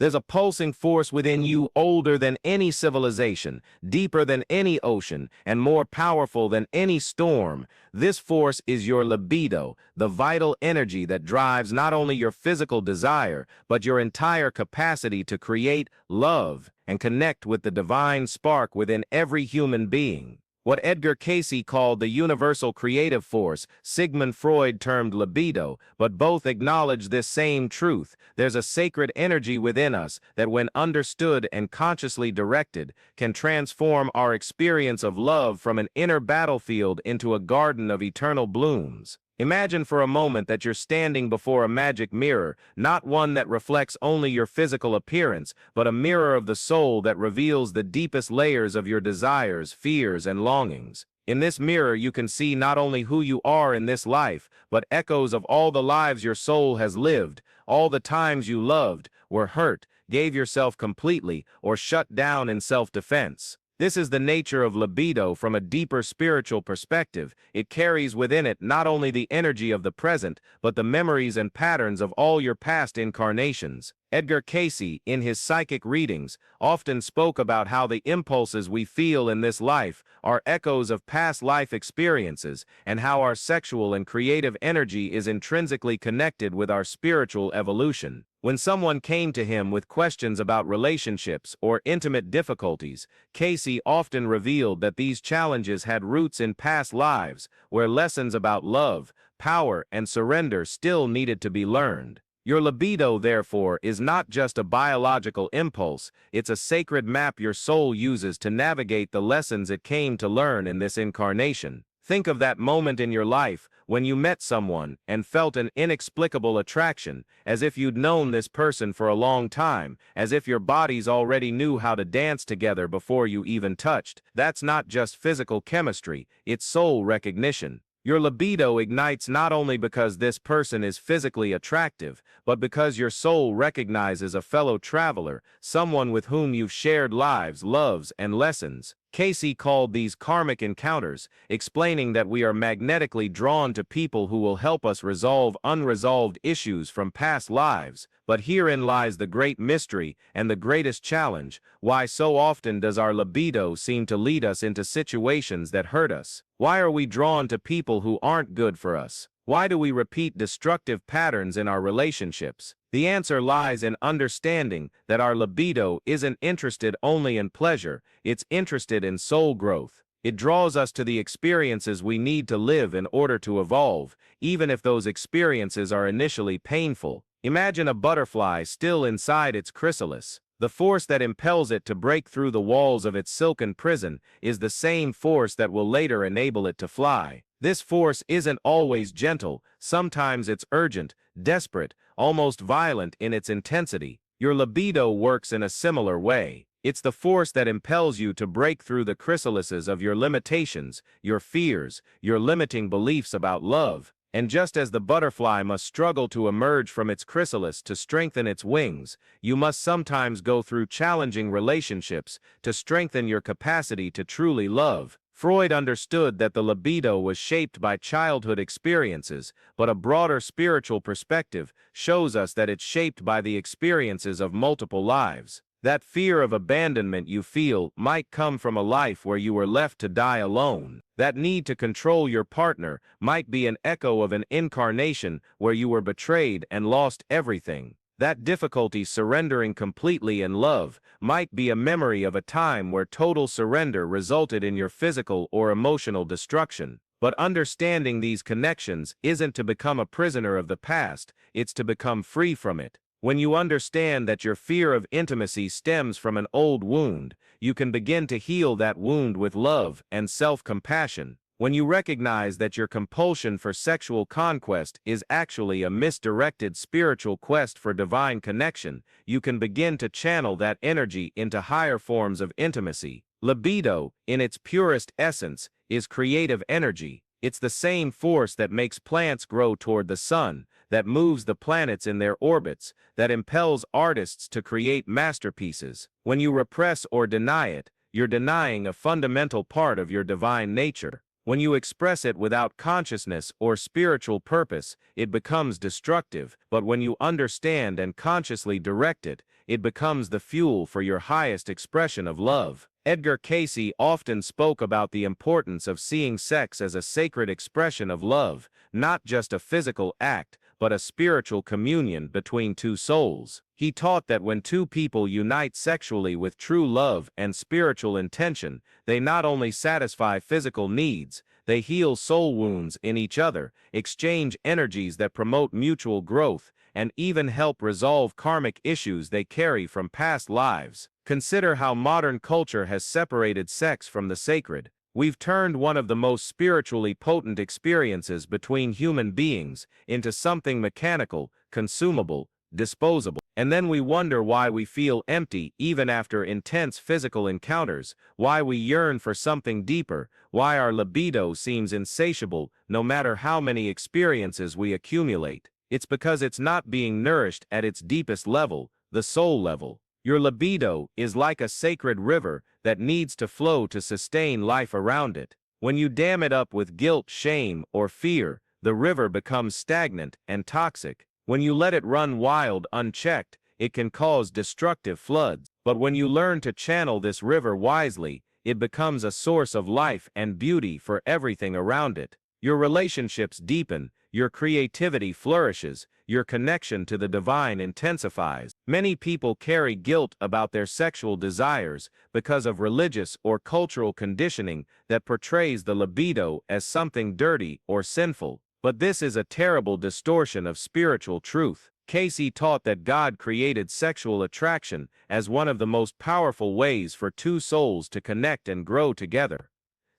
There's a pulsing force within you older than any civilization, deeper than any ocean, and more powerful than any storm. This force is your libido, the vital energy that drives not only your physical desire, but your entire capacity to create, love, and connect with the divine spark within every human being. What Edgar Cayce called the universal creative force, Sigmund Freud termed libido, but both acknowledge this same truth. There's a sacred energy within us that, when understood and consciously directed, can transform our experience of love from an inner battlefield into a garden of eternal blooms. Imagine for a moment that you're standing before a magic mirror, not one that reflects only your physical appearance, but a mirror of the soul that reveals the deepest layers of your desires, fears, and longings. In this mirror, you can see not only who you are in this life, but echoes of all the lives your soul has lived, all the times you loved, were hurt, gave yourself completely, or shut down in self-defense. This is the nature of libido from a deeper spiritual perspective. It carries within it not only the energy of the present, but the memories and patterns of all your past incarnations. Edgar Cayce, in his psychic readings, often spoke about how the impulses we feel in this life are echoes of past life experiences, and how our sexual and creative energy is intrinsically connected with our spiritual evolution. When someone came to him with questions about relationships or intimate difficulties, Cayce often revealed that these challenges had roots in past lives, where lessons about love, power, and surrender still needed to be learned. Your libido, therefore, is not just a biological impulse, it's a sacred map your soul uses to navigate the lessons it came to learn in this incarnation. Think of that moment in your life when you met someone and felt an inexplicable attraction, as if you'd known this person for a long time, as if your bodies already knew how to dance together before you even touched. That's not just physical chemistry, it's soul recognition. Your libido ignites not only because this person is physically attractive, but because your soul recognizes a fellow traveler, someone with whom you've shared lives, loves, and lessons. Cayce called these karmic encounters, explaining that we are magnetically drawn to people who will help us resolve unresolved issues from past lives. But herein lies the great mystery and the greatest challenge. Why so often does our libido seem to lead us into situations that hurt us? Why are we drawn to people who aren't good for us? Why do we repeat destructive patterns in our relationships? The answer lies in understanding that our libido isn't interested only in pleasure, it's interested in soul growth. It draws us to the experiences we need to live in order to evolve, even if those experiences are initially painful. Imagine a butterfly still inside its chrysalis. The force that impels it to break through the walls of its silken prison is the same force that will later enable it to fly. This force isn't always gentle, sometimes it's urgent, desperate, almost violent in its intensity. Your libido works in a similar way. It's the force that impels you to break through the chrysalises of your limitations, your fears, your limiting beliefs about love. And just as the butterfly must struggle to emerge from its chrysalis to strengthen its wings, you must sometimes go through challenging relationships to strengthen your capacity to truly love. Freud understood that the libido was shaped by childhood experiences, but a broader spiritual perspective shows us that it's shaped by the experiences of multiple lives. That fear of abandonment you feel might come from a life where you were left to die alone. That need to control your partner might be an echo of an incarnation where you were betrayed and lost everything. That difficulty surrendering completely in love might be a memory of a time where total surrender resulted in your physical or emotional destruction. But understanding these connections isn't to become a prisoner of the past, it's to become free from it. When you understand that your fear of intimacy stems from an old wound, you can begin to heal that wound with love and self-compassion. When you recognize that your compulsion for sexual conquest is actually a misdirected spiritual quest for divine connection, you can begin to channel that energy into higher forms of intimacy. Libido, in its purest essence, is creative energy. It's the same force that makes plants grow toward the sun, that moves the planets in their orbits, that impels artists to create masterpieces. When you repress or deny it, you're denying a fundamental part of your divine nature. When you express it without consciousness or spiritual purpose, it becomes destructive, but when you understand and consciously direct it, it becomes the fuel for your highest expression of love. Edgar Cayce often spoke about the importance of seeing sex as a sacred expression of love, not just a physical act, but a spiritual communion between two souls. He taught that when two people unite sexually with true love and spiritual intention, they not only satisfy physical needs, they heal soul wounds in each other, exchange energies that promote mutual growth, and even help resolve karmic issues they carry from past lives. Consider how modern culture has separated sex from the sacred. We've turned one of the most spiritually potent experiences between human beings into something mechanical, consumable, disposable. And then we wonder why we feel empty even after intense physical encounters, why we yearn for something deeper, why our libido seems insatiable no matter how many experiences we accumulate. It's because it's not being nourished at its deepest level, the soul level. Your libido is like a sacred river that needs to flow to sustain life around it. When you dam it up with guilt, shame, or fear, the river becomes stagnant and toxic. When you let it run wild, unchecked, it can cause destructive floods. But when you learn to channel this river wisely, it becomes a source of life and beauty for everything around it. Your relationships deepen, your creativity flourishes, your connection to the divine intensifies. Many people carry guilt about their sexual desires because of religious or cultural conditioning that portrays the libido as something dirty or sinful. But this is a terrible distortion of spiritual truth. Cayce taught that God created sexual attraction as one of the most powerful ways for two souls to connect and grow together.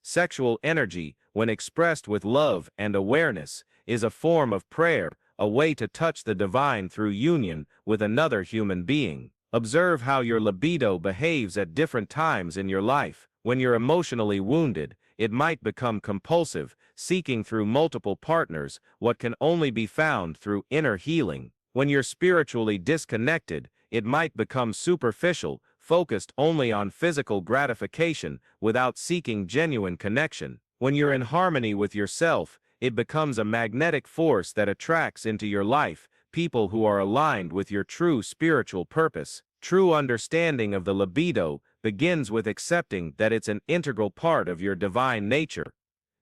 Sexual energy, when expressed with love and awareness, is a form of prayer, a way to touch the divine through union with another human being. Observe how your libido behaves at different times in your life. When you're emotionally wounded, it might become compulsive, seeking through multiple partners what can only be found through inner healing. When you're spiritually disconnected, it might become superficial, focused only on physical gratification without seeking genuine connection. When you're in harmony with yourself, it becomes a magnetic force that attracts into your life people who are aligned with your true spiritual purpose. True understanding of the libido begins with accepting that it's an integral part of your divine nature.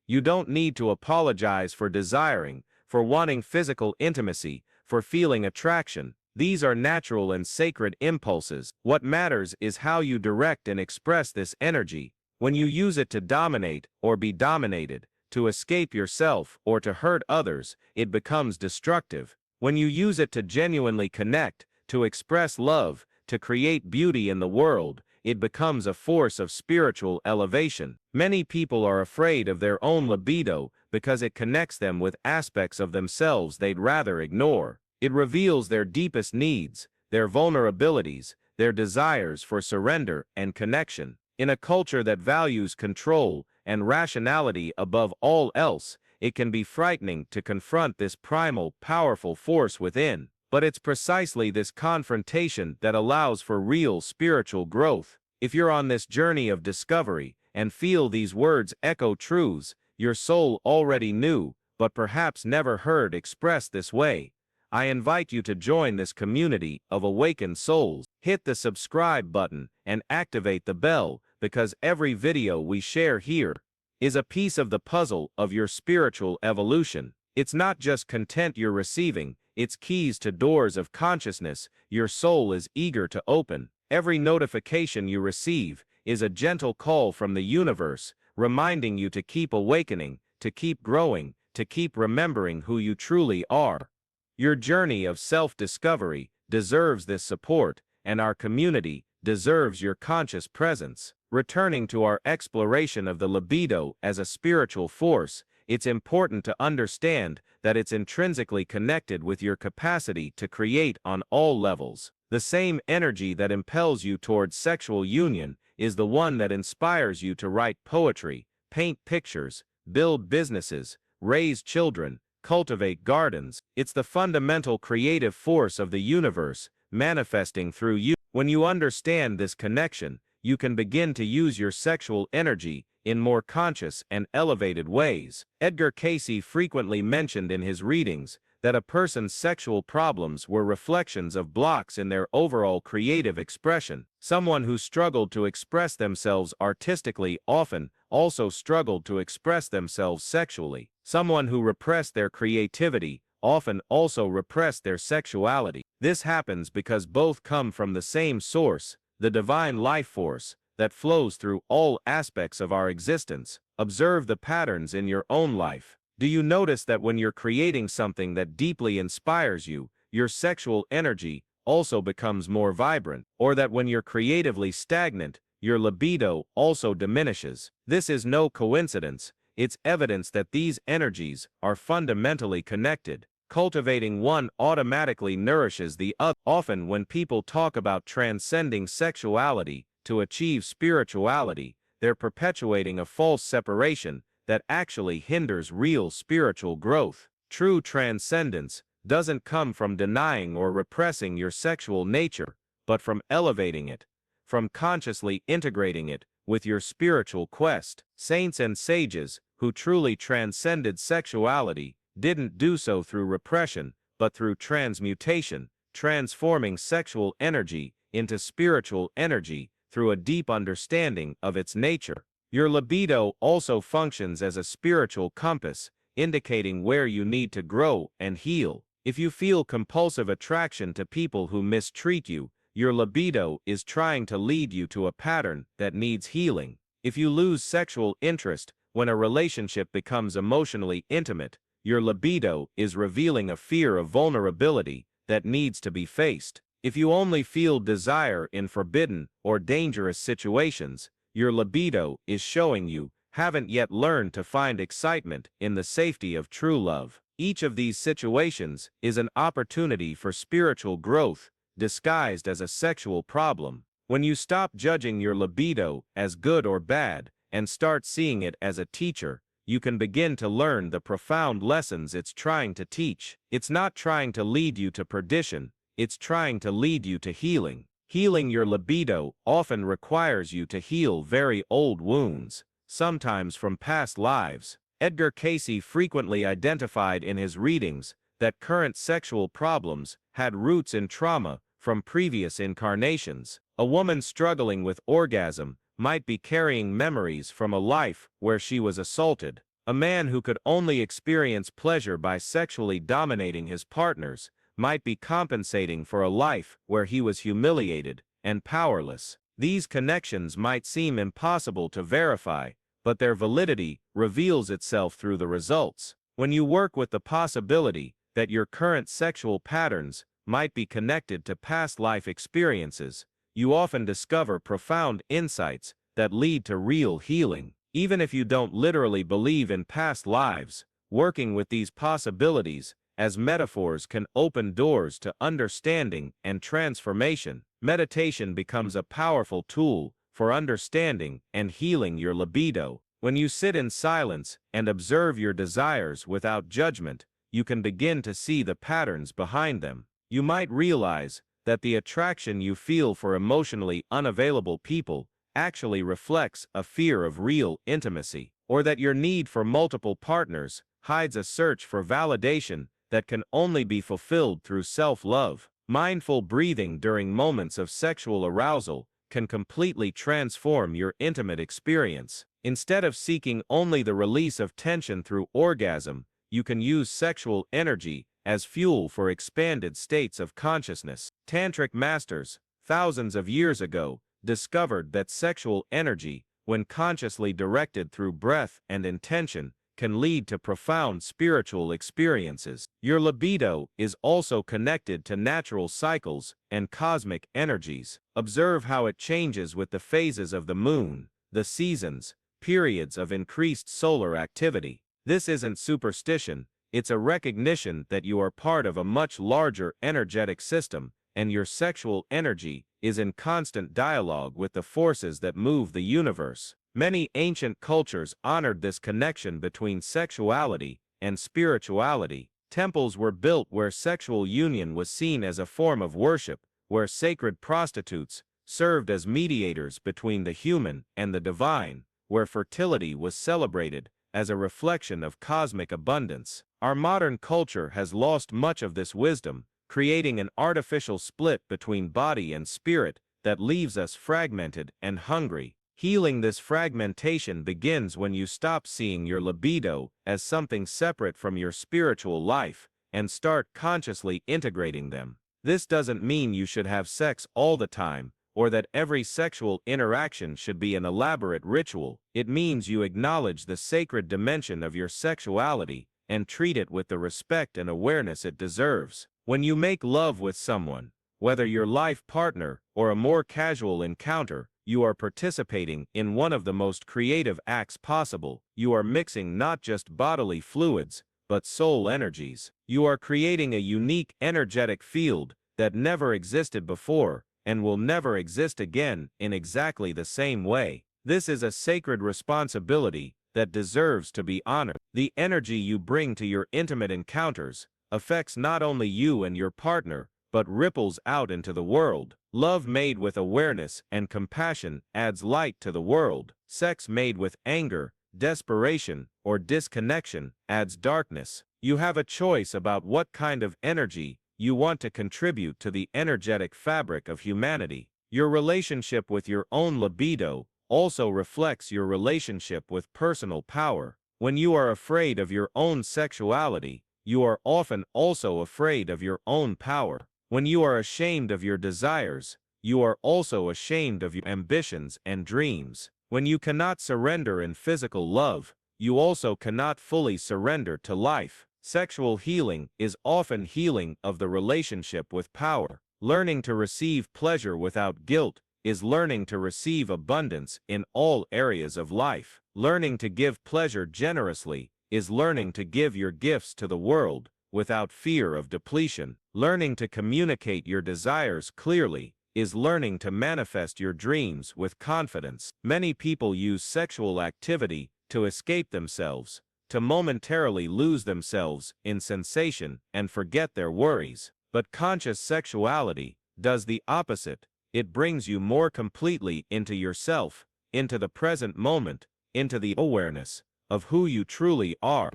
You don't need to apologize for desiring, for wanting physical intimacy, for feeling attraction. These are natural and sacred impulses. What matters is how you direct and express this energy. When you use it to dominate or be dominated, to escape yourself or to hurt others, it becomes destructive. When you use it to genuinely connect, to express love, to create beauty in the world, it becomes a force of spiritual elevation. Many people are afraid of their own libido because it connects them with aspects of themselves they'd rather ignore. It reveals their deepest needs, their vulnerabilities, their desires for surrender and connection. In a culture that values control and rationality above all else, it can be frightening to confront this primal, powerful force within. But it's precisely this confrontation that allows for real spiritual growth. If you're on this journey of discovery and feel these words echo truths your soul already knew, but perhaps never heard expressed this way, I invite you to join this community of awakened souls. Hit the subscribe button and activate the bell, because every video we share here is a piece of the puzzle of your spiritual evolution. It's not just content you're receiving, it's keys to doors of consciousness your soul is eager to open. Every notification you receive is a gentle call from the universe, reminding you to keep awakening, to keep growing, to keep remembering who you truly are. Your journey of self-discovery deserves this support, and our community deserves your conscious presence. Returning to our exploration of the libido as a spiritual force, it's important to understand that it's intrinsically connected with your capacity to create on all levels. The same energy that impels you towards sexual union is the one that inspires you to write poetry, paint pictures, build businesses, raise children, cultivate gardens. It's the fundamental creative force of the universe manifesting through you. When you understand this connection, you can begin to use your sexual energy in more conscious and elevated ways. Edgar Cayce frequently mentioned in his readings that a person's sexual problems were reflections of blocks in their overall creative expression. Someone who struggled to express themselves artistically often also struggled to express themselves sexually. Someone who repressed their creativity often also repressed their sexuality. This happens because both come from the same source, the divine life force, that flows through all aspects of our existence. Observe the patterns in your own life. Do you notice that when you're creating something that deeply inspires you, your sexual energy also becomes more vibrant, or that when you're creatively stagnant, your libido also diminishes? This is no coincidence. It's evidence that these energies are fundamentally connected. Cultivating one automatically nourishes the other. Often when people talk about transcending sexuality to achieve spirituality, they're perpetuating a false separation that actually hinders real spiritual growth. True transcendence doesn't come from denying or repressing your sexual nature, but from elevating it, from consciously integrating it with your spiritual quest. Saints and sages who truly transcended sexuality didn't do so through repression, but through transmutation, transforming sexual energy into spiritual energy through a deep understanding of its nature. Your libido also functions as a spiritual compass, indicating where you need to grow and heal. If you feel compulsive attraction to people who mistreat you, your libido is trying to lead you to a pattern that needs healing. If you lose sexual interest when a relationship becomes emotionally intimate, your libido is revealing a fear of vulnerability that needs to be faced. If you only feel desire in forbidden or dangerous situations, your libido is showing you haven't yet learned to find excitement in the safety of true love. Each of these situations is an opportunity for spiritual growth disguised as a sexual problem. When you stop judging your libido as good or bad and start seeing it as a teacher, you can begin to learn the profound lessons it's trying to teach. It's not trying to lead you to perdition, it's trying to lead you to healing. Healing your libido often requires you to heal very old wounds, sometimes from past lives. Edgar Cayce frequently identified in his readings that current sexual problems had roots in trauma from previous incarnations. A woman struggling with orgasm might be carrying memories from a life where she was assaulted. A man who could only experience pleasure by sexually dominating his partners might be compensating for a life where he was humiliated and powerless. These connections might seem impossible to verify, but their validity reveals itself through the results. When you work with the possibility that your current sexual patterns might be connected to past life experiences, you often discover profound insights that lead to real healing. Even if you don't literally believe in past lives, working with these possibilities as metaphors can open doors to understanding and transformation. Meditation becomes a powerful tool for understanding and healing your libido. When you sit in silence and observe your desires without judgment, you can begin to see the patterns behind them. You might realize that the attraction you feel for emotionally unavailable people actually reflects a fear of real intimacy, or that your need for multiple partners hides a search for validation that can only be fulfilled through self-love. Mindful breathing during moments of sexual arousal can completely transform your intimate experience. Instead of seeking only the release of tension through orgasm, you can use sexual energy as fuel for expanded states of consciousness. Tantric masters, thousands of years ago, discovered that sexual energy, when consciously directed through breath and intention, can lead to profound spiritual experiences. Your libido is also connected to natural cycles and cosmic energies. Observe how it changes with the phases of the moon, the seasons, periods of increased solar activity. This isn't superstition, it's a recognition that you are part of a much larger energetic system, and your sexual energy is in constant dialogue with the forces that move the universe. Many ancient cultures honored this connection between sexuality and spirituality. Temples were built where sexual union was seen as a form of worship, where sacred prostitutes served as mediators between the human and the divine, where fertility was celebrated as a reflection of cosmic abundance. Our modern culture has lost much of this wisdom, creating an artificial split between body and spirit that leaves us fragmented and hungry. Healing this fragmentation begins when you stop seeing your libido as something separate from your spiritual life and start consciously integrating them. This doesn't mean you should have sex all the time, or that every sexual interaction should be an elaborate ritual. It means you acknowledge the sacred dimension of your sexuality and treat it with the respect and awareness it deserves. When you make love with someone, whether your life partner or a more casual encounter, you are participating in one of the most creative acts possible. You are mixing not just bodily fluids, but soul energies. You are creating a unique energetic field that never existed before and will never exist again in exactly the same way. This is a sacred responsibility that deserves to be honored. The energy you bring to your intimate encounters affects not only you and your partner, but ripples out into the world. Love made with awareness and compassion adds light to the world. Sex made with anger, desperation, or disconnection adds darkness. You have a choice about what kind of energy you want to contribute to the energetic fabric of humanity. Your relationship with your own libido also reflects your relationship with personal power. When you are afraid of your own sexuality, you are often also afraid of your own power. When you are ashamed of your desires, you are also ashamed of your ambitions and dreams. When you cannot surrender in physical love, you also cannot fully surrender to life. Sexual healing is often healing of the relationship with power. Learning to receive pleasure without guilt is learning to receive abundance in all areas of life. Learning to give pleasure generously is learning to give your gifts to the world without fear of depletion. Learning to communicate your desires clearly is learning to manifest your dreams with confidence. Many people use sexual activity to escape themselves, to momentarily lose themselves in sensation and forget their worries. But conscious sexuality does the opposite. It brings you more completely into yourself, into the present moment, into the awareness of who you truly are.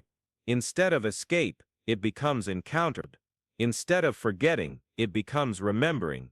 Instead of escape, it becomes encountered. Instead of forgetting, it becomes remembering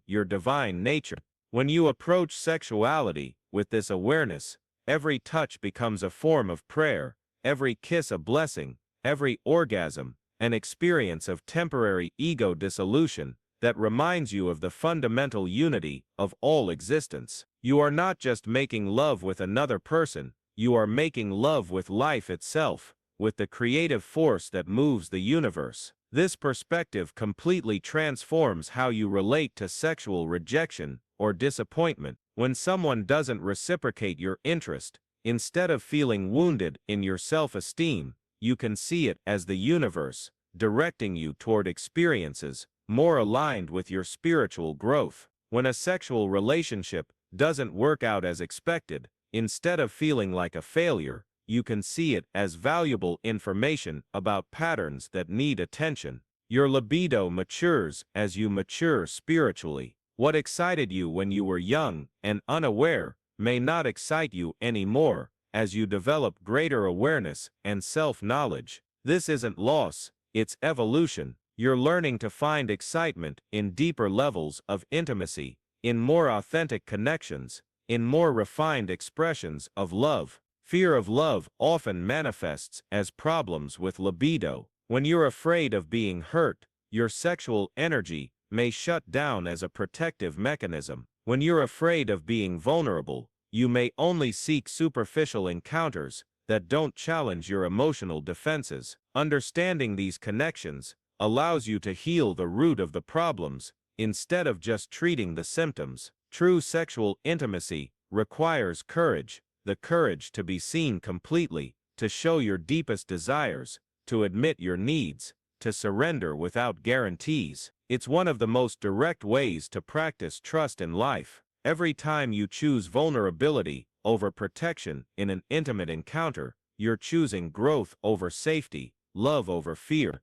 your divine nature. When you approach sexuality with this awareness, every touch becomes a form of prayer, every kiss a blessing, every orgasm an experience of temporary ego dissolution that reminds you of the fundamental unity of all existence. You are not just making love with another person, you are making love with life itself, with the creative force that moves the universe. This perspective completely transforms how you relate to sexual rejection or disappointment. When someone doesn't reciprocate your interest, instead of feeling wounded in your self-esteem, you can see it as the universe directing you toward experiences more aligned with your spiritual growth. When a sexual relationship doesn't work out as expected, instead of feeling like a failure, you can see it as valuable information about patterns that need attention. Your libido matures as you mature spiritually. What excited you when you were young and unaware may not excite you anymore as you develop greater awareness and self-knowledge. This isn't loss, it's evolution. You're learning to find excitement in deeper levels of intimacy, in more authentic connections, in more refined expressions of love. Fear of love often manifests as problems with libido. When you're afraid of being hurt, your sexual energy may shut down as a protective mechanism. When you're afraid of being vulnerable, you may only seek superficial encounters that don't challenge your emotional defenses. Understanding these connections allows you to heal the root of the problems instead of just treating the symptoms. True sexual intimacy requires courage, the courage to be seen completely, to show your deepest desires, to admit your needs, to surrender without guarantees. It's one of the most direct ways to practice trust in life. Every time you choose vulnerability over protection in an intimate encounter, you're choosing growth over safety, love over fear.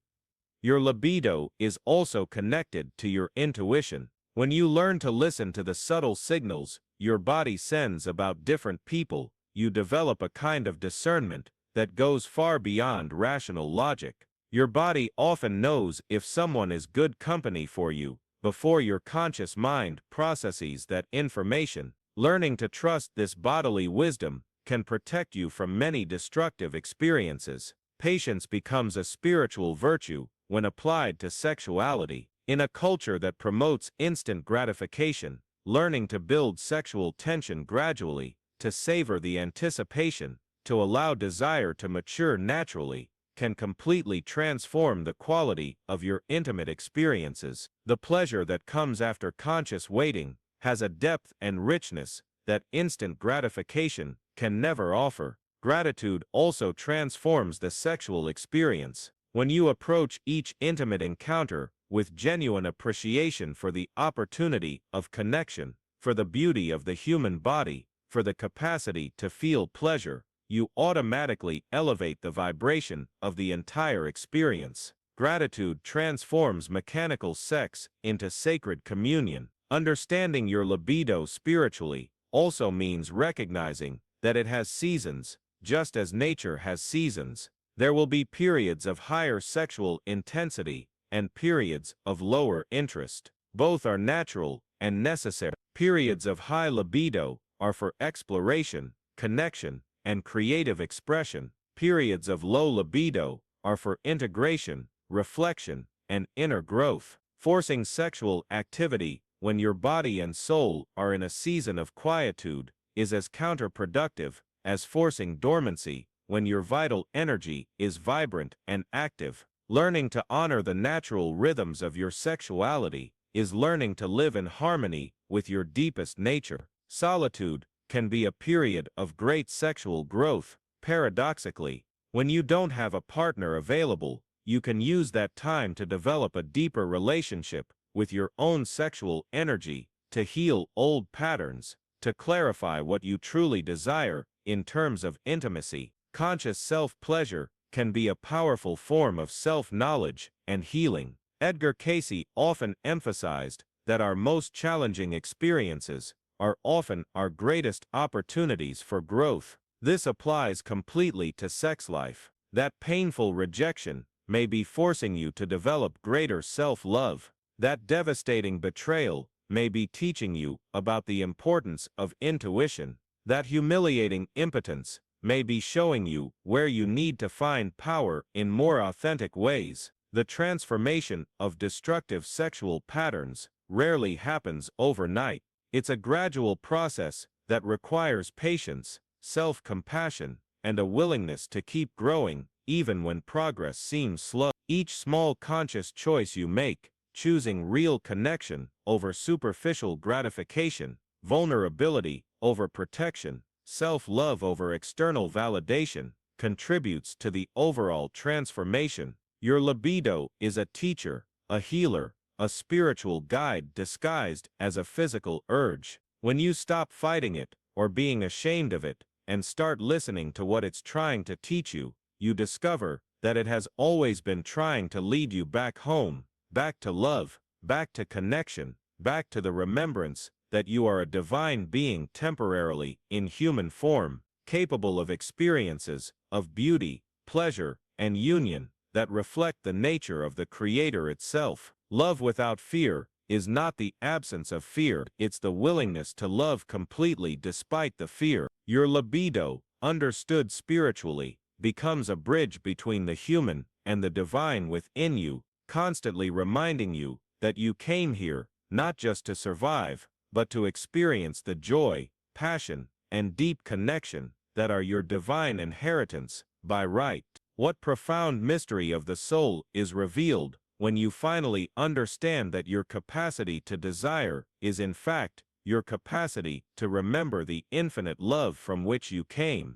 Your libido is also connected to your intuition. When you learn to listen to the subtle signals your body sends about different people, you develop a kind of discernment that goes far beyond rational logic. Your body often knows if someone is good company for you before your conscious mind processes that information. Learning to trust this bodily wisdom can protect you from many destructive experiences. Patience becomes a spiritual virtue when applied to sexuality. In a culture that promotes instant gratification, learning to build sexual tension gradually, to savor the anticipation, to allow desire to mature naturally, can completely transform the quality of your intimate experiences. The pleasure that comes after conscious waiting has a depth and richness that instant gratification can never offer. Gratitude also transforms the sexual experience. When you approach each intimate encounter with genuine appreciation for the opportunity of connection, for the beauty of the human body, for the capacity to feel pleasure, you automatically elevate the vibration of the entire experience. Gratitude transforms mechanical sex into sacred communion. Understanding your libido spiritually also means recognizing that it has seasons, just as nature has seasons. There will be periods of higher sexual intensity and periods of lower interest. Both are natural and necessary. Periods of high libido are for exploration, connection, and creative expression. Periods of low libido are for integration, reflection, and inner growth. Forcing sexual activity when your body and soul are in a season of quietude is as counterproductive as forcing dormancy when your vital energy is vibrant and active. Learning to honor the natural rhythms of your sexuality is learning to live in harmony with your deepest nature. Solitude can be a period of great sexual growth. Paradoxically, when you don't have a partner available, you can use that time to develop a deeper relationship with your own sexual energy, to heal old patterns, to clarify what you truly desire in terms of intimacy. Conscious self-pleasure can be a powerful form of self-knowledge and healing. Edgar Cayce often emphasized that our most challenging experiences are often our greatest opportunities for growth. This applies completely to sex life. That painful rejection may be forcing you to develop greater self-love. That devastating betrayal may be teaching you about the importance of intuition. That humiliating impotence may be showing you where you need to find power in more authentic ways. The transformation of destructive sexual patterns rarely happens overnight. It's a gradual process that requires patience, self-compassion, and a willingness to keep growing even when progress seems slow. Each small conscious choice you make, choosing real connection over superficial gratification, vulnerability over protection, self-love over external validation, contributes to the overall transformation. Your libido is a teacher, a healer, a spiritual guide disguised as a physical urge. When you stop fighting it or being ashamed of it and start listening to what it's trying to teach you, you discover that it has always been trying to lead you back home, back to love, back to connection, back to the remembrance that you are a divine being temporarily in human form, capable of experiences of beauty, pleasure, and union that reflect the nature of the Creator itself. Love without fear is not the absence of fear, it's the willingness to love completely despite the fear. Your libido, understood spiritually, becomes a bridge between the human and the divine within you, constantly reminding you that you came here not just to survive, but to experience the joy, passion, and deep connection that are your divine inheritance by right. What profound mystery of the soul is revealed when you finally understand that your capacity to desire is in fact your capacity to remember the infinite love from which you came.